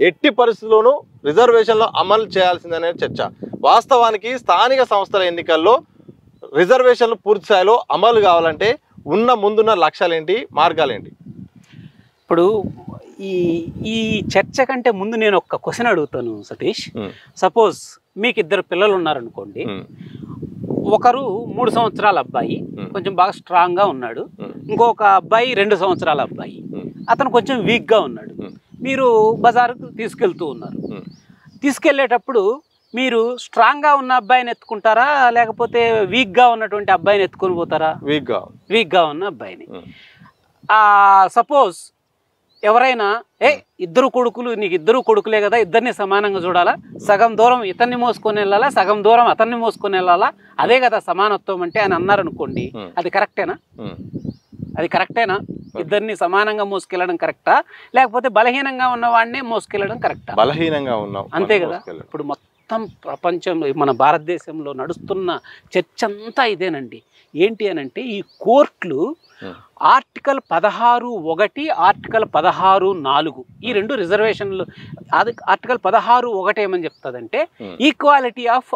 ఎట్టి పరిస్థితుల్లోనూ రిజర్వేషన్లు అమలు చేయాల్సిందనే చర్చ. వాస్తవానికి స్థానిక సంస్థల ఎన్నికల్లో రిజర్వేషన్లు పూర్తి స్థాయిలో అమలు కావాలంటే ముందున్న లక్ష్యాలేంటి, మార్గాలేంటి? ఇప్పుడు ఈ చర్చ కంటే ముందు నేను ఒక క్వశ్చన్ అడుగుతాను సతీష్. సపోజ్ మీకు ఇద్దరు పిల్లలు ఉన్నారనుకోండి. ఒకరు 3 సంవత్సరాల అబ్బాయి, కొంచెం బాగా స్ట్రాంగ్గా ఉన్నాడు. ఇంకొక అబ్బాయి 2 సంవత్సరాల అబ్బాయి, అతను కొంచెం వీక్గా ఉన్నాడు. మీరు బజారుకు తీసుకెళ్తూ ఉన్నారు. తీసుకెళ్లేటప్పుడు మీరు స్ట్రాంగ్గా ఉన్న అబ్బాయిని ఎత్తుకుంటారా, లేకపోతే వీక్గా ఉన్నటువంటి అబ్బాయిని ఎత్తుకొని పోతారా? వీక్గా ఉన్న అబ్బాయిని. సపోజ్ ఎవరైనా ఇద్దరు కొడుకులు, నీకు ఇద్దరు కొడుకులే కదా, ఇద్దరిని సమానంగా చూడాలా, సగం దూరం ఇతన్ని మోసుకొని వెళ్ళాలా, సగం దూరం అతన్ని మోసుకొని వెళ్ళాలా, అదే కదా సమానత్వం అంటే అని అన్నారనుకోండి, అది కరెక్టేనా? అది కరెక్టేనా? ఇద్దరిని సమానంగా మోసుకెళ్ళడం కరెక్టా, లేకపోతే బలహీనంగా ఉన్నవాడినే మోసుకెళ్ళడం కరెక్టా? బలహీనంగా ఉన్నాం అంతే కదా. ఇప్పుడు మొత్తం ప్రపంచంలో, మన భారతదేశంలో నడుస్తున్న చర్చ అంతా ఇదేనండి. ఏంటి అనంటే, ఈ కోర్టులు ఆర్టికల్ 16(1), ఆర్టికల్ 16(4) ఈ రెండు రిజర్వేషన్లు. ఆర్టికల్ 16(1) ఏమని చెప్తుందంటే, equality of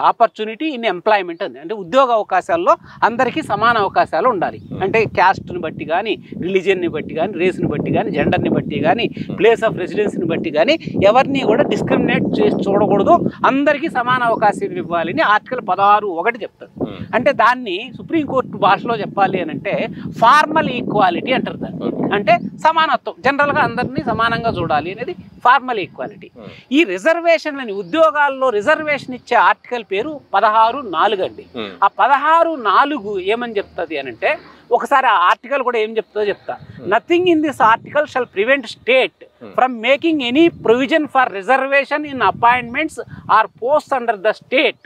opportunity in employment అంది. అంటే ఉద్యోగ అవకాశాల్లో అందరికీ సమాన అవకాశాలు ఉండాలి. అంటే క్యాస్ట్ని బట్టి కానీ, రిలీజియన్ని బట్టి కానీ, రేస్ని బట్టి కానీ, జెండర్ని బట్టి కానీ, ప్లేస్ ఆఫ్ రెసిడెన్స్ని బట్టి కానీ ఎవరిని కూడా డిస్క్రిమినేట్ చేసి చూడకూడదు, అందరికీ సమాన అవకాశం ఇవ్వాలని ఆర్టికల్ 16(1) చెప్తుంది. అంటే దాన్ని సుప్రీంకోర్టు భాషలో చెప్పాలి అని అంటే ఫార్మల్ ఈక్వాలిటీ అంటారు దాన్ని. అంటే సమానత్వం, జనరల్గా అందరినీ సమానంగా చూడాలి అనేది ఫార్మల్ ఈక్వాలిటీ. ఈ రిజర్వేషన్లని, ఉద్యోగాల్లో రిజర్వేషన్ ఇచ్చే ఆర్టికల్ పేరు 16(4) అండి. ఆ 16(4) ఏమని చెప్తుంది అని అంటే, ఒకసారి ఆ ఆర్టికల్ కూడా ఏం చెప్తుందో చెప్తా. Nothing in this article shall prevent state from making any provision for reservation in appointments or post under the state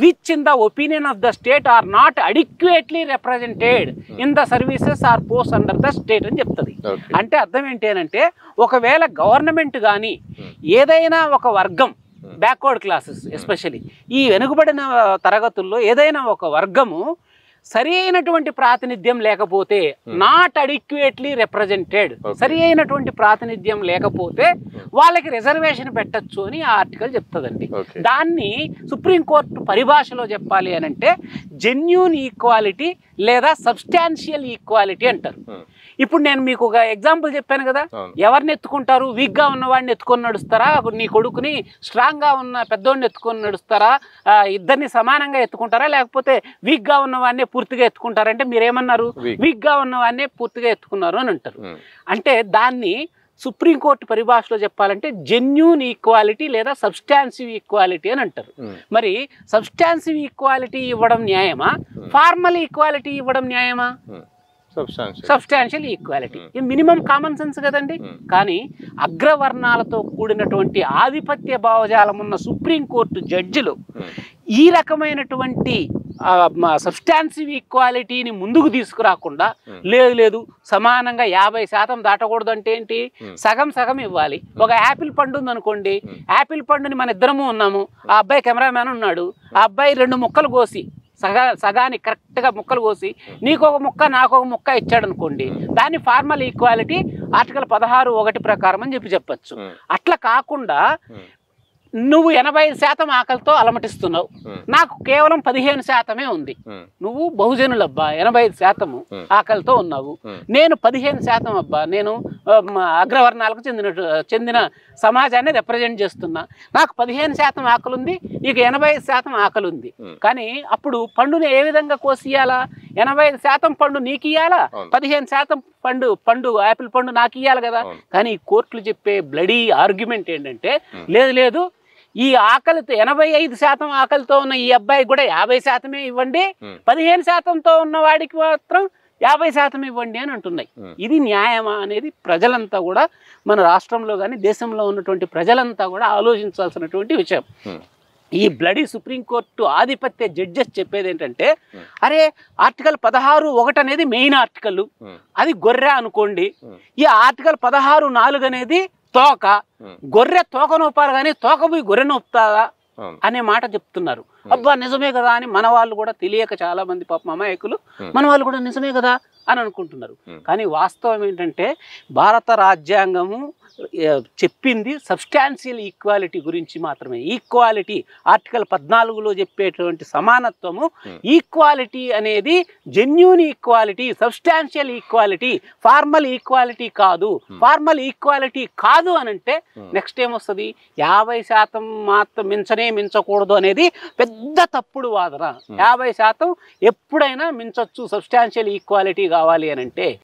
which in the opinion of the state or not adequately represented in the services or post under the state అని చెప్తుంది. అంటే అర్థం ఏంటి అని అంటే, ఒకవేళ government కానీ ఏదైనా ఒక వర్గం, బ్యాక్వర్డ్ క్లాసెస్ ఎస్పెషలీ ఈ వెనుకబడిన తరగతుల్లో ఏదైనా ఒక వర్గము సరి అయినటువంటి ప్రాతినిధ్యం లేకపోతే, నాట్ అడిక్వేట్లీ రిప్రజెంటెడ్, సరి అయినటువంటి ప్రాతినిధ్యం లేకపోతే వాళ్ళకి రిజర్వేషన్ పెట్టచ్చు అని ఆ ఆర్టికల్ చెప్తుందండి. దాన్ని సుప్రీంకోర్టు పరిభాషలో చెప్పాలి అని అంటే జెన్యూన్ ఈక్వాలిటీ లేదా సబ్స్టాన్షియల్ ఈక్వాలిటీ అంటారు. ఇప్పుడు నేను మీకు ఒక ఎగ్జాంపుల్ చెప్పాను కదా, ఎవరిని ఎత్తుకుంటారు? వీక్గా ఉన్నవాడిని ఎత్తుకొని నడుస్తారా, నీ కొడుకుని స్ట్రాంగ్గా ఉన్న పెద్దోడిని ఎత్తుకొని నడుస్తారా, ఇద్దరిని సమానంగా ఎత్తుకుంటారా, లేకపోతే వీక్గా ఉన్నవాడిని పూర్తిగా ఎత్తుకుంటారంటే మీరేమన్నారు? వీక్గా ఉన్నవాడిని పూర్తిగా ఎత్తుకున్నారు అని అంటారు. అంటే దాన్ని సుప్రీంకోర్టు పరిభాషలో చెప్పాలంటే జెన్యూన్ ఈక్వాలిటీ లేదా సబ్స్టాన్సివ్ ఈక్వాలిటీ అని అంటారు. మరి సబ్స్టాన్సివ్ ఈక్వాలిటీ ఇవ్వడం న్యాయమా, ఫార్మల్ ఈక్వాలిటీ ఇవ్వడం న్యాయమా? Substantial equality. ఇది మినిమం కామన్ సెన్స్ కదండి. కానీ అగ్రవర్ణాలతో కూడినటువంటి ఆధిపత్య భావజాలం ఉన్న సుప్రీంకోర్టు జడ్జిలు ఈ రకమైనటువంటి సబ్స్టాన్సివ్ ఈక్వాలిటీని ముందుకు తీసుకురాకుండా, లేదు సమానంగా 50% దాటకూడదు అంటే ఏంటి, సగం సగం ఇవ్వాలి. ఒక యాపిల్ పండు ఉందనుకోండి, యాపిల్ పండుని మన ఇద్దరము ఉన్నాము, ఆ అబ్బాయి కెమెరామ్యాన్ ఉన్నాడు, ఆ అబ్బాయి 2 ముక్కలు కోసి సగాన్ని కరెక్ట్గా ముక్కలు కోసి నీకు ఒక ముక్క నాకు ఒక ముక్క ఇచ్చాడు అనుకోండి, దాన్ని ఫార్మల్ ఈక్వాలిటీ ఆర్టికల్ 16(1) ప్రకారం అని చెప్పచ్చు. అట్లా కాకుండా నువ్వు 85% ఆకలితో అలమటిస్తున్నావు, నాకు కేవలం 15% ఉంది. నువ్వు బహుజనులబ్బా, 85% ఆకలితో ఉన్నావు, నేను 15% అబ్బా, నేను అగ్రవర్ణాలకు చెందిన సమాజాన్ని రిప్రజెంట్ చేస్తున్నా, నాకు 15% ఆకలి ఉంది, నీకు 85% ఆకలి ఉంది. కానీ అప్పుడు పండుని ఏ విధంగా కోసియాలా? 85% పండు నీకు ఇయ్యాలా, 15% పండు యాపిల్ పండు నాకు ఇయ్యాలి కదా. కానీ కోర్టులు చెప్పే బ్లడీ ఆర్గ్యుమెంట్ ఏంటంటే, లేదు ఈ ఆకలితో 85% ఆకలితో ఉన్న ఈ అబ్బాయికి కూడా 50% ఇవ్వండి, 15%తో ఉన్న వాడికి మాత్రం 50% ఇవ్వండి అని అంటున్నాయి. ఇది న్యాయమా అనేది ప్రజలంతా కూడా, మన రాష్ట్రంలో కానీ దేశంలో ఉన్నటువంటి ప్రజలంతా కూడా ఆలోచించాల్సినటువంటి విషయం. ఈ బ్లడీ సుప్రీంకోర్టు ఆధిపత్య జడ్జెస్ చెప్పేది ఏంటంటే, అరే ఆర్టికల్ 16(1) అనేది మెయిన్ ఆర్టికల్, అది గొర్రె అనుకోండి, ఈ ఆర్టికల్ 16(4) అనేది తోక, గొర్రె తోక నొప్పాలి కానీ తోక పోయి గొర్రె నొప్పుతాదా అనే మాట చెప్తున్నారు. అబ్బా నిజమే కదా అని మన వాళ్ళు కూడా తెలియక చాలా మంది పాపం అమాయకులు మన వాళ్ళు కూడా నిజమే కదా అని అనుకుంటున్నారు. కానీ వాస్తవం ఏంటంటే భారత రాజ్యాంగము చెప్పింది సబ్స్టాన్షియల్ ఈక్వాలిటీ గురించి మాత్రమే. ఈక్వాలిటీ ఆర్టికల్ 14లో చెప్పేటువంటి సమానత్వము, ఈక్వాలిటీ అనేది genuine equality, substantial equality, formal equality కాదు. ఫార్మల్ ఈక్వాలిటీ కాదు అనంటే నెక్స్ట్ ఏమొస్తుంది, 50% మాత్రం మించకూడదు అనేది పెద్ద తప్పుడు వాదన. 50% ఎప్పుడైనా మించొచ్చు సబ్స్టాన్షియల్ ఈక్వాలిటీ కావాలి అనంటే.